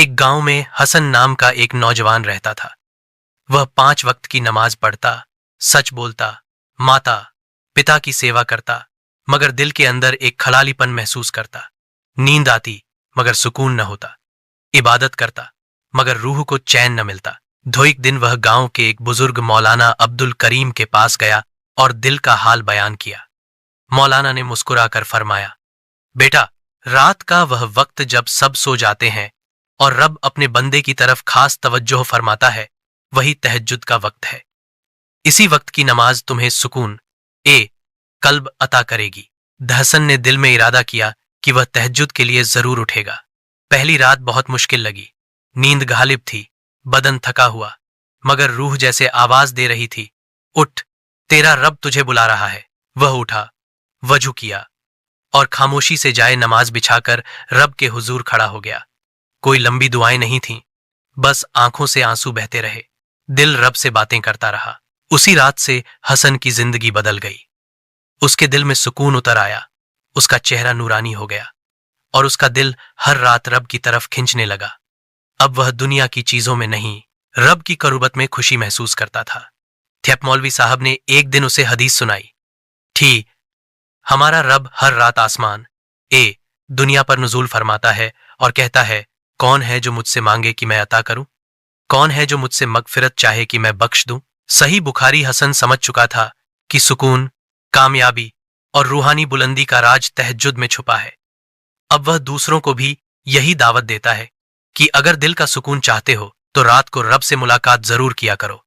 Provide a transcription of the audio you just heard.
एक गांव में हसन नाम का एक नौजवान रहता था। वह 5 वक्त की नमाज पढ़ता, सच बोलता, माता पिता की सेवा करता, मगर दिल के अंदर एक खलालीपन महसूस करता। नींद आती मगर सुकून न होता, इबादत करता मगर रूह को चैन न मिलता। एक दिन वह गांव के एक बुजुर्ग मौलाना अब्दुल करीम के पास गया और दिल का हाल बयान किया। मौलाना ने मुस्कुराकर फरमाया, बेटा, रात का वह वक्त जब सब सो जाते हैं और रब अपने बंदे की तरफ खास तवज्जो फरमाता है, वही तहज्जुद का वक्त है। इसी वक्त की नमाज तुम्हें सुकून कल्ब अता करेगी। हसन ने दिल में इरादा किया कि वह तहज्जुद के लिए जरूर उठेगा। पहली रात बहुत मुश्किल लगी। नींद गालिब थी, बदन थका हुआ, मगर रूह जैसे आवाज दे रही थी, उठ, तेरा रब तुझे बुला रहा है। वह उठा, वजू किया और खामोशी से जाए नमाज बिछाकर रब के हुजूर खड़ा हो गया। कोई लंबी दुआएं नहीं थीं, बस आंखों से आंसू बहते रहे। दिल रब से बातें करता रहा। उसी रात से हसन की जिंदगी बदल गई। उसके दिल में सुकून उतर आया, उसका चेहरा नूरानी हो गया और उसका दिल हर रात रब की तरफ खिंचने लगा। अब वह दुनिया की चीजों में नहीं, रब की करुबत में खुशी महसूस करता था। मौलवी साहब ने एक दिन उसे हदीस सुनाई थी, हमारा रब हर रात आसमान दुनिया पर नुज़ूल फरमाता है और कहता है, कौन है जो मुझसे मांगे कि मैं अता करूं? कौन है जो मुझसे मगफिरत चाहे कि मैं बख्श दूं? सही बुखारी। हसन समझ चुका था कि सुकून, कामयाबी और रूहानी बुलंदी का राज तहज्जुद में छुपा है। अब वह दूसरों को भी यही दावत देता है कि अगर दिल का सुकून चाहते हो तो रात को रब से मुलाकात जरूर किया करो।